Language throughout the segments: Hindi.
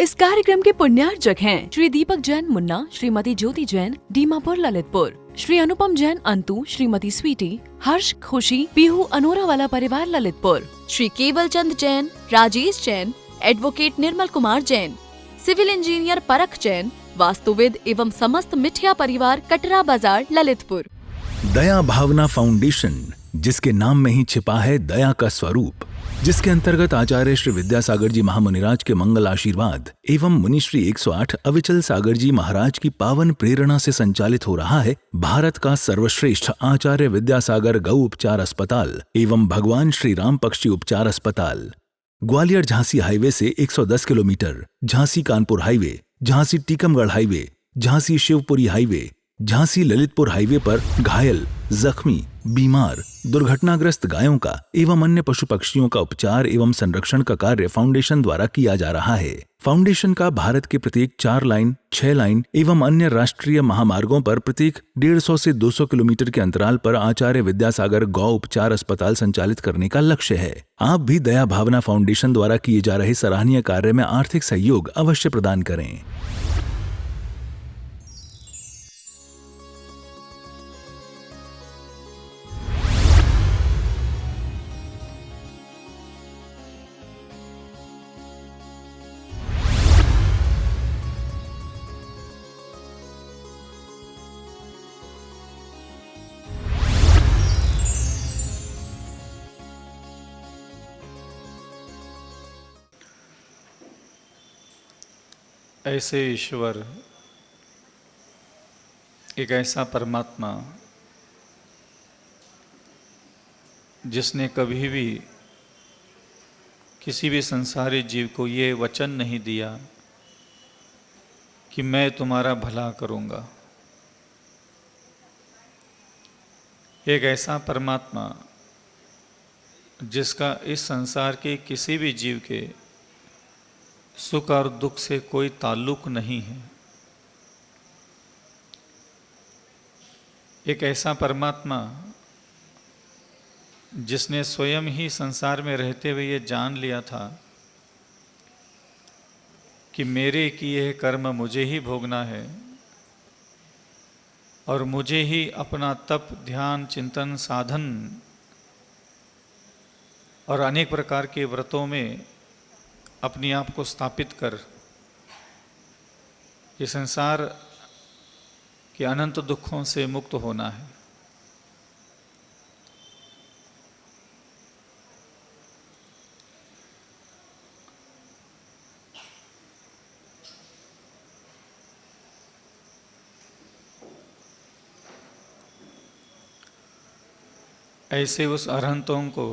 इस कार्यक्रम के पुण्यार्चक हैं श्री दीपक जैन मुन्ना, श्रीमती ज्योति जैन, दीमापुर ललितपुर, श्री अनुपम जैन अंतु, श्रीमती स्वीटी, हर्ष खुशी, पीहू अनोरा वाला परिवार ललितपुर, श्री केवल Chand Jain, Rajesh Jain, advocate Nirmal Kumar Jain, civil engineer परख जैन, वास्तुविद एवं समस्त मिठिया परिवार कटरा बाजार ललितपुर। दया भावना फाउंडेशन, जिसके नाम में ही छिपा है दया का स्वरूप, जिसके अंतर्गत आचार्य श्री विद्यासागर जी महामुनिराज के मंगल आशीर्वाद एवं मुनिश्री 108 अविचल सागर जी महाराज की पावन प्रेरणा से संचालित हो रहा है भारत का सर्वश्रेष्ठ आचार्य विद्यासागर गौ उपचार अस्पताल एवं भगवान श्री राम पक्षी उपचार अस्पताल। ग्वालियर झांसी हाईवे से 110 kilometre, Jhansi Kanpur highway, Jhansi Tikamgarh highway, Jhansi Shivpuri highway, Jhansi Lalitpur highway पर घायल, जख्मी, बीमार, दुर्घटनाग्रस्त गायों का एवं अन्य पशु पक्षियों का उपचार एवं संरक्षण का कार्य फाउंडेशन द्वारा किया जा रहा है। फाउंडेशन का भारत के प्रत्येक 4 लाइन, 6 लाइन एवं अन्य राष्ट्रीय महामार्गों पर प्रत्येक 150 से 200 किलोमीटर के अंतराल पर आचार्य विद्यासागर गौ उपचार अस्पताल संचालित करने का लक्ष्य है। आप भी दया भावना फाउंडेशन द्वारा किए जा रहे सराहनीय कार्य में आर्थिक सहयोग अवश्य प्रदान करें। ऐसे ईश्वर, एक ऐसा परमात्मा जिसने कभी भी किसी भी संसारी जीव को ये वचन नहीं दिया कि मैं तुम्हारा भला करूँगा। एक ऐसा परमात्मा जिसका इस संसार के किसी भी जीव के सुख और दुख से कोई ताल्लुक नहीं है। एक ऐसा परमात्मा जिसने स्वयं ही संसार में रहते हुए ये जान लिया था कि मेरे किए कर्म मुझे ही भोगना है और मुझे ही अपना तप, ध्यान, चिंतन, साधन और अनेक प्रकार के व्रतों में अपने आप को स्थापित कर ये संसार के अनंत दुखों से मुक्त होना है। ऐसे उस अरहंतों को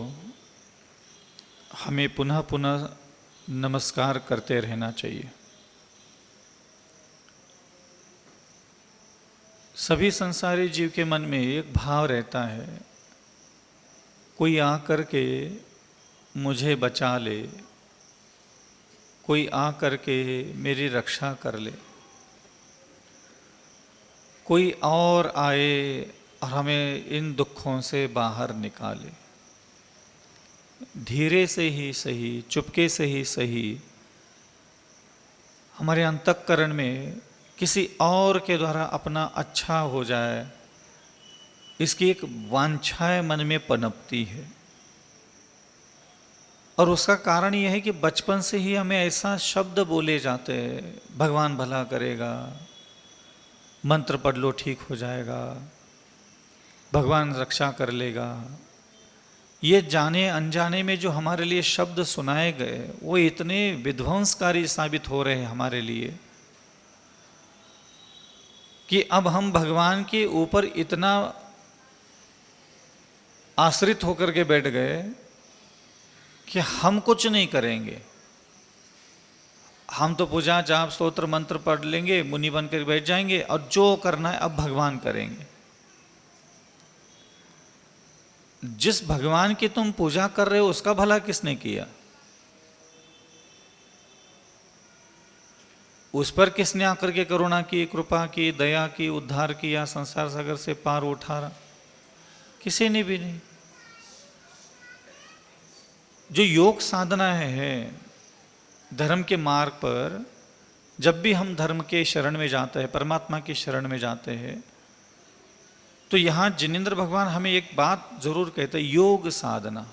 हमें पुनः पुनः नमस्कार करते रहना चाहिए। सभी संसारी जीव के मन में एक भाव रहता है, कोई आकर के मुझे बचा ले, कोई आकर के मेरी रक्षा कर ले, कोई और आए और हमें इन दुखों से बाहर निकाले। धीरे से ही सही, चुपके से ही सही, हमारे अंतःकरण में किसी और के द्वारा अपना अच्छा हो जाए, इसकी एक वांछा मन में पनपती है। और उसका कारण यह है कि बचपन से ही हमें ऐसा शब्द बोले जाते हैं, भगवान भला करेगा, मंत्र पढ़ लो ठीक हो जाएगा, भगवान रक्षा कर लेगा। ये जाने अनजाने में जो हमारे लिए शब्द सुनाए गए वो इतने विध्वंसकारी साबित हो रहे हैं हमारे लिए कि अब हम भगवान के ऊपर इतना आश्रित होकर के बैठ गए कि हम कुछ नहीं करेंगे। हम तो पूजा जाप स्तोत्र मंत्र पढ़ लेंगे, मुनि बनकर बैठ जाएंगे और जो करना है अब भगवान करेंगे। जिस भगवान की तुम पूजा कर रहे हो उसका भला किसने किया? उस पर किसने आकर के करुणा की, कृपा की, दया की, उद्धार किया, संसार सागर से पार उठारा? किसी ने भी नहीं। जो योग साधना है धर्म के मार्ग पर, जब भी हम धर्म के शरण में जाते हैं, परमात्मा की शरण में जाते हैं, तो यहाँ जिनेंद्र भगवान हमें एक बात जरूर कहते हैं, योग साधना।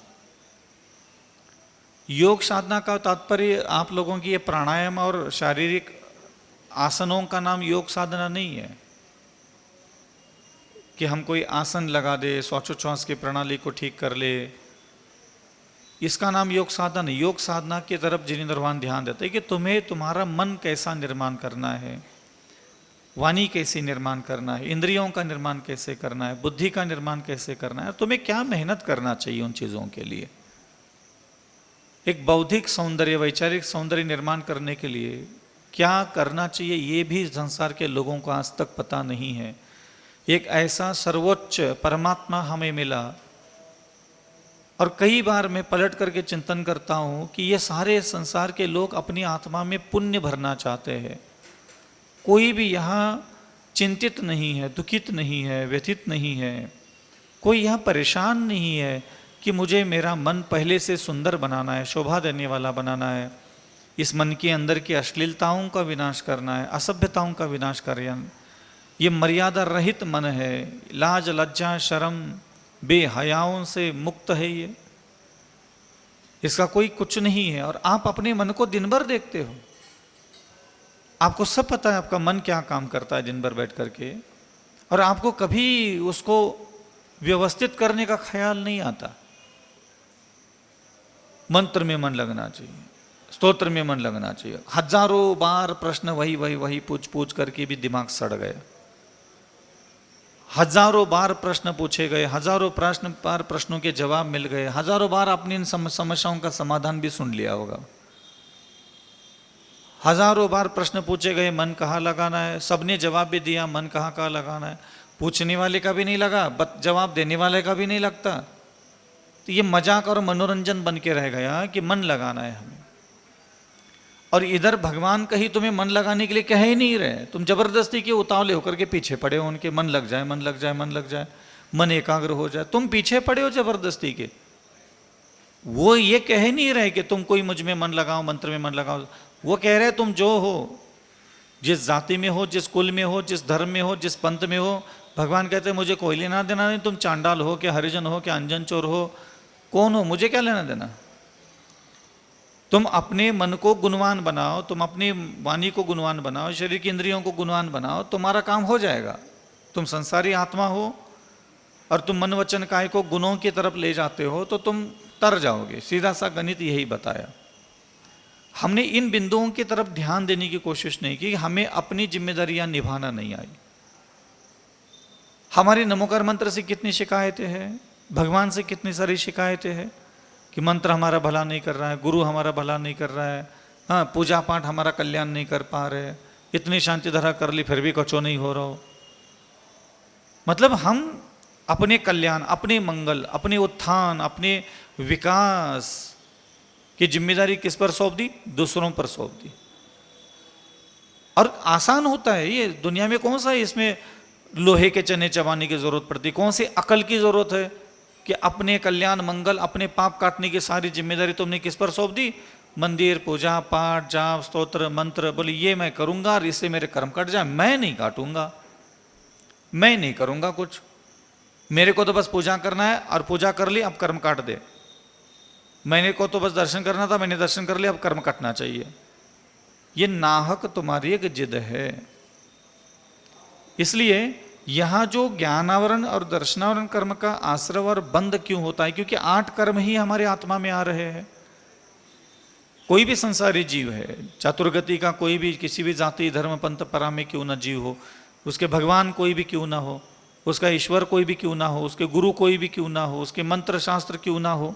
योग साधना का तात्पर्य आप लोगों की ये प्राणायाम और शारीरिक आसनों का नाम योग साधना नहीं है कि हम कोई आसन लगा दे, श्वासोच्छ्वास की प्रणाली को ठीक कर ले, इसका नाम योग साधना नहीं। योग साधना की तरफ जिनेंद्र भगवान ध्यान देते हैं कि तुम्हें तुम्हारा मन कैसा निर्माण करना है, वाणी कैसे निर्माण करना है, इंद्रियों का निर्माण कैसे करना है, बुद्धि का निर्माण कैसे करना है, तुम्हें क्या मेहनत करना चाहिए उन चीज़ों के लिए। एक बौद्धिक सौंदर्य, वैचारिक सौंदर्य निर्माण करने के लिए क्या करना चाहिए, ये भी संसार के लोगों को आज तक पता नहीं है। एक ऐसा सर्वोच्च परमात्मा हमें मिला, और कई बार मैं पलट करके चिंतन करता हूँ कि ये सारे संसार के लोग अपनी आत्मा में पुण्य भरना चाहते हैं। कोई भी यहाँ चिंतित नहीं है, दुखित नहीं है, व्यथित नहीं है, कोई यहाँ परेशान नहीं है कि मुझे मेरा मन पहले से सुंदर बनाना है, शोभा देने वाला बनाना है, इस मन के अंदर की अश्लीलताओं का विनाश करना है, असभ्यताओं का विनाश करना। ये मर्यादा रहित मन है, लाज लज्जा शर्म बेहयाओं से मुक्त है ये, इसका कोई कुछ नहीं है। और आप अपने मन को दिन भर देखते हो, आपको सब पता है आपका मन क्या काम करता है दिन भर बैठ करके, और आपको कभी उसको व्यवस्थित करने का ख्याल नहीं आता। मंत्र में मन लगना चाहिए, स्तोत्र में मन लगना चाहिए, हजारों बार प्रश्न वही वही वही पूछ पूछ करके भी दिमाग सड़ गया। हजारों बार प्रश्न पूछे गए, हजारों प्रश्नों के जवाब मिल गए, हजारों बार आपने इन समस्याओं का समाधान भी सुन लिया होगा। हजारों बार प्रश्न पूछे गए, मन कहाँ लगाना है, सबने जवाब भी दिया, मन कहाँ कहाँ लगाना है, पूछने वाले का भी नहीं लगा, जवाब देने वाले का भी नहीं लगता। तो ये मजाक और मनोरंजन बन के रह गया कि मन लगाना है हमें। और इधर भगवान कहीं तुम्हें मन लगाने के लिए कह ही नहीं रहे, तुम जबरदस्ती के उतावले होकर के पीछे पड़े हो उनके, मन लग जाए मन लग जाए मन लग जाए, मन एकाग्र हो जाए, तुम पीछे पड़े हो जबरदस्ती के। वो ये कह ही नहीं रहे कि तुम कोई मुझ में मन लगाओ, मंत्र में मन लगाओ। वो कह रहे तुम जो हो, जिस जाति में हो, जिस कुल में हो, जिस धर्म में हो, जिस पंथ में हो, भगवान कहते हैं मुझे कोई लेना देना नहीं, तुम चांडाल हो क्या हरिजन हो क्या अंजन चोर हो, कौन हो, मुझे क्या लेना देना। तुम अपने मन को गुणवान बनाओ, तुम अपनी वाणी को गुणवान बनाओ, शरीर की इंद्रियों को गुणवान बनाओ, तुम्हारा काम हो जाएगा। तुम संसारी आत्मा हो और तुम मन वचन काय को गुणों की तरफ ले जाते हो तो तुम तर जाओगे। सीधा सा गणित यही बताया। हमने इन बिंदुओं की तरफ ध्यान देने की कोशिश नहीं की, हमें अपनी जिम्मेदारियां निभाना नहीं आई। हमारी नमोकार मंत्र से कितनी शिकायतें हैं, भगवान से कितनी सारी शिकायतें हैं कि मंत्र हमारा भला नहीं कर रहा है, गुरु हमारा भला नहीं कर रहा है, हाँ पूजा पाठ हमारा कल्याण नहीं कर पा रहे, इतनी शांति धारा कर ली फिर भी कचो नहीं हो रहा हो। मतलब हम अपने कल्याण, अपने मंगल, अपने उत्थान, अपने विकास की जिम्मेदारी किस पर सौंप दी, दूसरों पर सौंप दी। और आसान होता है ये, दुनिया में कौन सा है इसमें लोहे के चने चबाने की जरूरत पड़ती, कौन सी अकल की जरूरत है कि अपने कल्याण मंगल, अपने पाप काटने की सारी जिम्मेदारी तुमने किस पर सौंप दी, मंदिर पूजा पाठ जाप स्तोत्र मंत्र, बोले ये मैं करूंगा और इससे मेरे कर्म कट जाए, मैं नहीं काटूंगा, मैं नहीं करूंगा कुछ, मेरे को तो बस पूजा करना है और पूजा कर ली अब कर्म काट दे, मैंने को तो बस दर्शन करना था मैंने दर्शन कर लिया अब कर्म कटना चाहिए। ये नाहक तुम्हारी एक जिद है। इसलिए यहां जो ज्ञानावरण और दर्शनावरण कर्म का आश्रव और बंद क्यों होता है, क्योंकि 8 कर्म ही हमारे आत्मा में आ रहे हैं। कोई भी संसारी जीव है, चतुर्गति का कोई भी, किसी भी जाति धर्म पंथ परा में क्यों न जीव हो, उसके भगवान कोई भी क्यों ना हो, उसका ईश्वर कोई भी क्यों ना हो, उसके गुरु कोई भी क्यों ना हो, उसके मंत्र शास्त्र क्यों ना हो,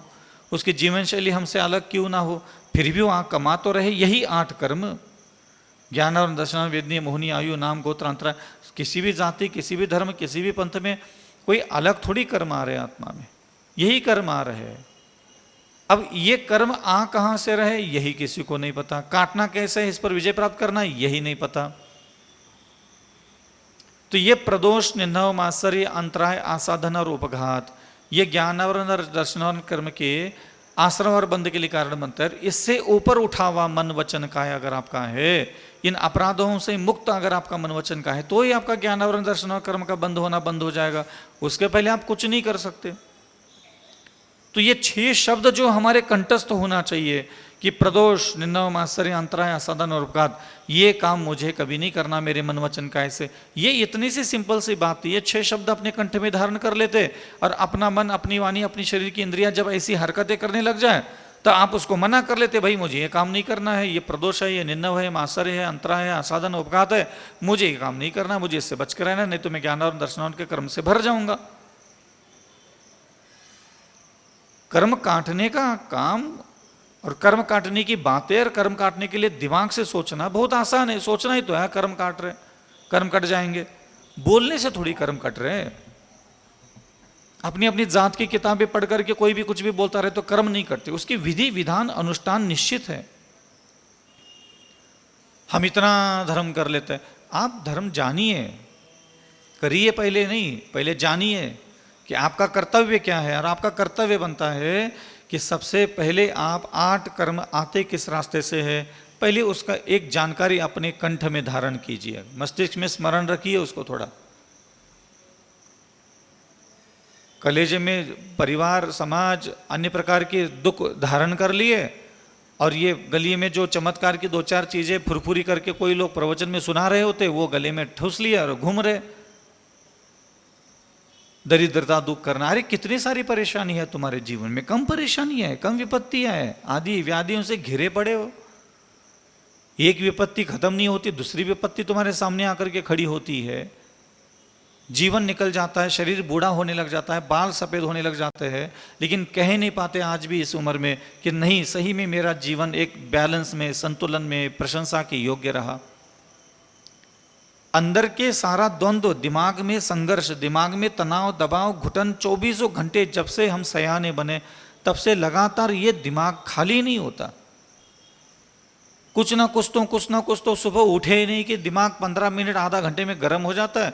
उसकी जीवन शैली हमसे अलग क्यों ना हो, फिर भी वहाँ कमा तो रहे यही 8 कर्म, ज्ञान और दर्शन वेदनीय मोहनी आयु नाम गोत्र अंतरा। किसी भी जाति किसी भी धर्म किसी भी पंथ में कोई अलग थोड़ी कर्म आ रहे आत्मा में, यही कर्म आ रहे हैं। अब ये कर्म आ कहाँ से रहे यही किसी को नहीं पता, काटना कैसे है इस पर विजय प्राप्त करना यही नहीं पता। तो ये प्रदोष निंदा मात्सर्य अंतराय आसाधन और उपघात, ये ज्ञानावरण और दर्शनावरण कर्म के आश्रम और बंध के लिए कारण बनता है। इससे ऊपर उठा हुआ मन वचन काय अगर आपका है, इन अपराधों से मुक्त अगर आपका मन वचन का है तो ही आपका ज्ञान और दर्शन और कर्म का बंद होना बंद हो जाएगा। उसके पहले आप कुछ नहीं कर सकते। तो ये 6 शब्द जो हमारे कंठस्थ होना चाहिए कि प्रदोष, निन्नव, आश्चर्य, अंतराय, असाधन और उपघात, ये काम मुझे कभी नहीं करना मेरे मन वचन का ऐसे। ये इतनी सी सिंपल सी बात थी। ये 6 शब्द अपने कंठ में धारण कर लेते और अपना मन, अपनी वाणी, अपनी शरीर की इंद्रियां जब ऐसी हरकतें करने लग जाए तो आप उसको मना कर लेते, भाई मुझे ये काम नहीं करना है, ये प्रदोष है, ये निन्नव है, आश्चर्य है, अंतराय है, असाधन, उपघात है, मुझे ये काम नहीं करना, मुझे इससे बच कर रहना, नहीं तो मैं ज्ञान और दर्शन के कर्म से भर जाऊंगा। कर्म काटने का काम और कर्म काटने की बातें और कर्म काटने के लिए दिमाग से सोचना बहुत आसान है। सोचना ही तो है कर्म काट रहे, कर्म कट जाएंगे। बोलने से थोड़ी कर्म कट रहे। अपनी अपनी जात की किताबें पढ़ करके कोई भी कुछ भी बोलता रहे तो कर्म नहीं करते। उसकी विधि विधान अनुष्ठान निश्चित है। हम इतना धर्म कर लेते हैं। आप धर्म जानिए, करिए पहले नहीं, पहले जानिए कि आपका कर्तव्य क्या है। और आपका कर्तव्य बनता है कि सबसे पहले आप 8 कर्म आते किस रास्ते से है, पहले उसका एक जानकारी अपने कंठ में धारण कीजिए, मस्तिष्क में स्मरण रखिए उसको थोड़ा। कलेजे में परिवार, समाज, अन्य प्रकार के दुख धारण कर लिए और ये गली में जो चमत्कार की 2-4 चीजें फुरफुरी करके कोई लोग प्रवचन में सुना रहे होते, वो गले में ठूस लिया और घूम रहे। दरिद्रता, दुख करना, अरे कितनी सारी परेशानी है तुम्हारे जीवन में, कम परेशानी है, कम विपत्तियां है, आदि व्याधियों से घिरे पड़े हो। एक विपत्ति खत्म नहीं होती, दूसरी विपत्ति तुम्हारे सामने आकर के खड़ी होती है। जीवन निकल जाता है, शरीर बूढ़ा होने लग जाता है, बाल सफेद होने लग जाते हैं, लेकिन कह नहीं पाते आज भी इस उम्र में कि नहीं, सही में मेरा जीवन एक बैलेंस में, संतुलन में, प्रशंसा के योग्य रहा। अंदर के सारा द्वंद्व, दिमाग में संघर्ष, दिमाग में तनाव, दबाव, घुटन 24 घंटे जब से हम सयाने बने तब से लगातार ये दिमाग खाली नहीं होता। कुछ ना कुछ तो सुबह उठे ही नहीं कि दिमाग 15 मिनट आधा घंटे में गर्म हो जाता है।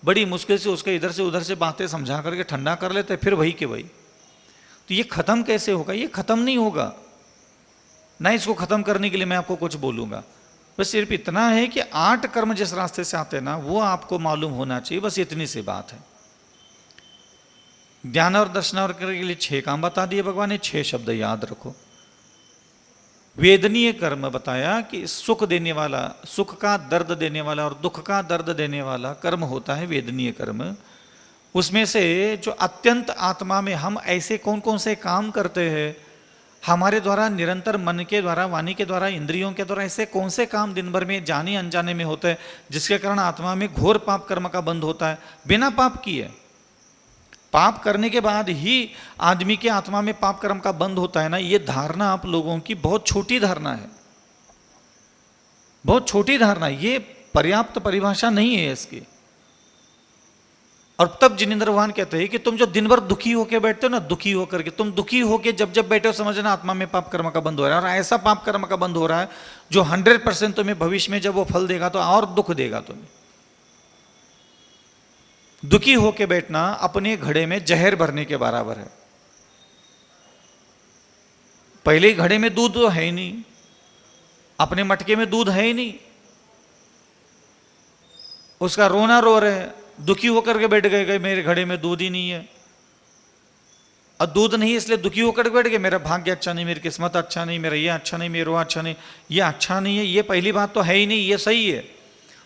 बड़ी मुश्किल से उसके इधर से उधर से बातें समझा करके ठंडा कर लेते हैं, फिर वही के वही। तो ये खत्म कैसे होगा? ये खत्म नहीं होगा ना। इसको खत्म करने के लिए मैं आपको कुछ बोलूंगा, बस सिर्फ इतना है कि 8 कर्म जिस रास्ते से आते हैं ना, वो आपको मालूम होना चाहिए। बस इतनी सी बात है। ज्ञान और दर्शन और के लिए 6 काम बता दिए भगवान ने। 6 शब्द याद रखो। वेदनीय कर्म बताया कि सुख देने वाला, सुख का दर्द देने वाला और दुख का दर्द देने वाला कर्म होता है वेदनीय कर्म। उसमें से जो अत्यंत आत्मा में हम ऐसे कौन कौन से काम करते हैं, हमारे द्वारा निरंतर मन के द्वारा, वाणी के द्वारा, इंद्रियों के द्वारा ऐसे कौन से काम दिन भर में जाने अनजाने में होते हैं जिसके कारण आत्मा में घोर पाप कर्म का बंध होता है बिना पाप किए। पाप करने के बाद ही आदमी के आत्मा में पाप कर्म का बंध होता है ना, ये धारणा आप लोगों की बहुत छोटी धारणा है, बहुत छोटी धारणा। ये पर्याप्त परिभाषा नहीं है इसकी। और तब जिनेंद्र भगवान कहते हैं कि तुम जो दिन भर दुखी होकर बैठते हो ना, दुखी होकर के, तुम दुखी होकर जब जब बैठे हो समझना आत्मा में पाप कर्म का बंध हो रहा है। और ऐसा पाप कर्म का बंध हो रहा है जो 100% तुम्हें भविष्य में जब वो फल देगा तो और दुख देगा तुम्हें। दुखी होके बैठना अपने घड़े में जहर भरने के बराबर है। पहले ही घड़े में दूध तो है ही नहीं, अपने मटके में दूध है ही नहीं, उसका रोना रो रहे, दुखी होकर के बैठ गए मेरे घड़े में दूध ही नहीं है। और दूध नहीं इसलिए दुखी होकर बैठ गए, मेरा भाग्य अच्छा नहीं, मेरी किस्मत अच्छा नहीं, मेरा ये अच्छा नहीं, मेरा वो अच्छा नहीं, ये अच्छा नहीं है, ये पहली बात तो है ही नहीं, ये सही है।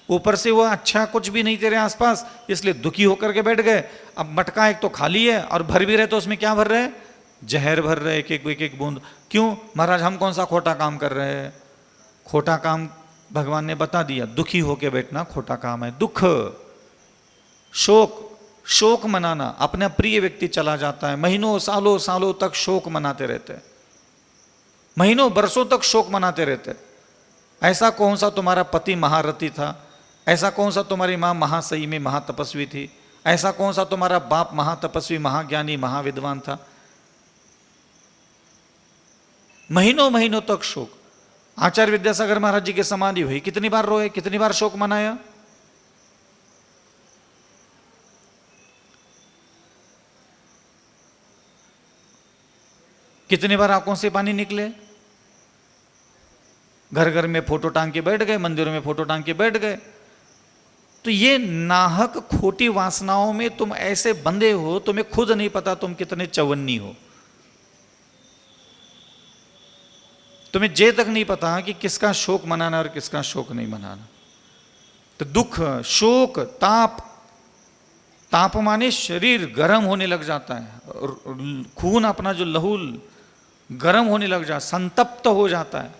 ऊपर से वो अच्छा कुछ भी नहीं तेरे आसपास, इसलिए दुखी होकर के बैठ गए। अब मटका एक तो खाली है और भर भी रहे तो उसमें क्या भर रहे? जहर भर रहे, एक एक बूंद। क्यों महाराज, हम कौन सा खोटा काम कर रहे हैं? खोटा काम भगवान ने बता दिया, दुखी होकर बैठना खोटा काम है। दुख, शोक मनाना, अपना प्रिय व्यक्ति चला जाता है, महीनों सालों सालों तक शोक मनाते रहते हैं, महीनों बरसों तक शोक मनाते रहते। ऐसा कौन सा तुम्हारा पति महारथी था? ऐसा कौन सा तुम्हारी माँ महासई में महातपस्वी थी? ऐसा कौन सा तुम्हारा बाप महातपस्वी, महाज्ञानी, महाविद्वान था? महीनों महीनों तक शोक। आचार्य विद्यासागर महाराज जी की समाधि हुई, कितनी बार रोए, कितनी बार शोक मनाया? कितनी बार आंखों से पानी निकले? घर घर में फोटो टांग के बैठ गए, मंदिरों में फोटो टांग के बैठ गए। तो ये नाहक खोटी वासनाओं में तुम ऐसे बंधे हो, तुम्हें खुद नहीं पता तुम कितने चवन्नी हो। तुम्हें जे तक नहीं पता कि किसका शोक मनाना और किसका शोक नहीं मनाना। तो दुख, शोक, ताप, ताप माने शरीर गर्म होने लग जाता है, खून अपना जो लहू गर्म होने लग जाता, संतप्त हो जाता है।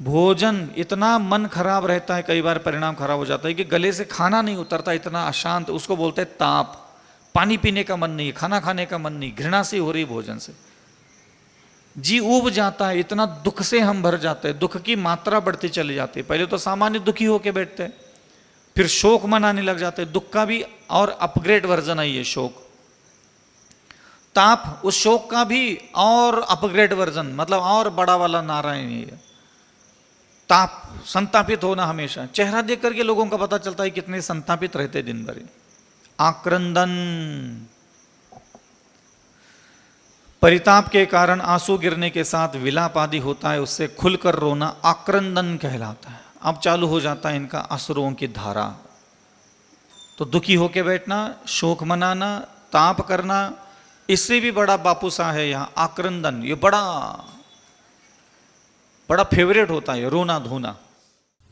भोजन, इतना मन खराब रहता है, कई बार परिणाम खराब हो जाता है कि गले से खाना नहीं उतरता, इतना अशांत, उसको बोलते हैं ताप। पानी पीने का मन नहीं, खाना खाने का मन नहीं, घृणा सी हो रही भोजन से, जी उब जाता है, इतना दुख से हम भर जाते हैं, दुख की मात्रा बढ़ती चली जाती है। पहले तो सामान्य दुखी होके बैठते हैं, फिर शोक मनाने लग जाते हैं। दुख का भी और अपग्रेड वर्जन है ये शोक। ताप, उस शोक का भी और अपग्रेड वर्जन, मतलब और बड़ा वाला नारायण है। ताप, संतापित होना हमेशा, चेहरा देख करके लोगों का पता चलता है कितने संतापित रहते दिन भर। आक्रंदन, परिताप के कारण आंसू गिरने के साथ विलाप आदि होता है, उससे खुलकर रोना आक्रंदन कहलाता है। अब चालू हो जाता है इनका अश्रुओं की धारा। तो दुखी होके बैठना, शोक मनाना, ताप करना, इससे भी बड़ा बापूसा है यहाँ आक्रंदन। ये बड़ा फेवरेट होता है रोना धोना।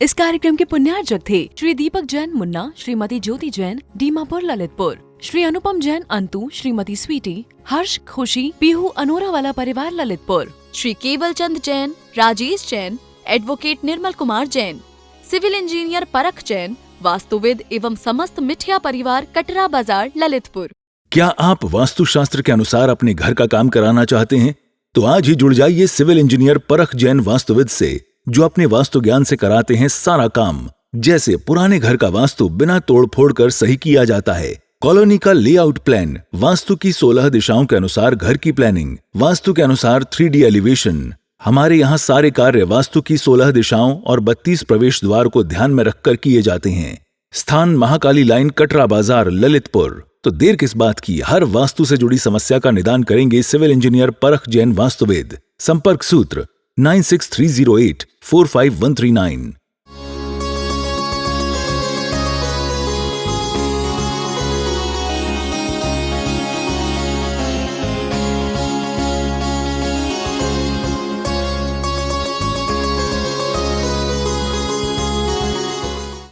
इस कार्यक्रम के पुण्यार्जक थे श्री दीपक जैन मुन्ना, श्रीमती ज्योति जैन, दीमापुर ललितपुर, श्री अनुपम जैन अंतु, श्रीमती स्वीटी, हर्ष, खुशी, पीहू अनोरा वाला परिवार ललितपुर, श्री केवल Chand Jain, Rajesh Jain, advocate Nirmal Kumar Jain, civil engineer परख जैन, वास्तुविद एवं समस्त मिठिया परिवार कटरा बाजार ललितपुर। क्या आप वास्तुशास्त्र के अनुसार अपने घर का काम कराना चाहते हैं? तो आज ही जुड़ जाइए सिविल इंजीनियर परख जैन वास्तुविद से, जो अपने वास्तु ज्ञान से कराते हैं सारा काम। जैसे पुराने घर का वास्तु बिना तोड़ फोड़ कर सही किया जाता है, कॉलोनी का लेआउट प्लान, वास्तु की 16 दिशाओं के अनुसार घर की प्लानिंग, वास्तु के अनुसार 3D एलिवेशन। हमारे यहाँ सारे कार्य वास्तु की 16 दिशाओं और 32 प्रवेश द्वार को ध्यान में रखकर किए जाते हैं। स्थान महाकाली लाइन, कटरा बाजार, ललितपुर। तो देर किस बात की, हर वास्तु से जुड़ी समस्या का निदान करेंगे सिविल इंजीनियर परख जैन वास्तुवेद। संपर्क सूत्र 9630845139।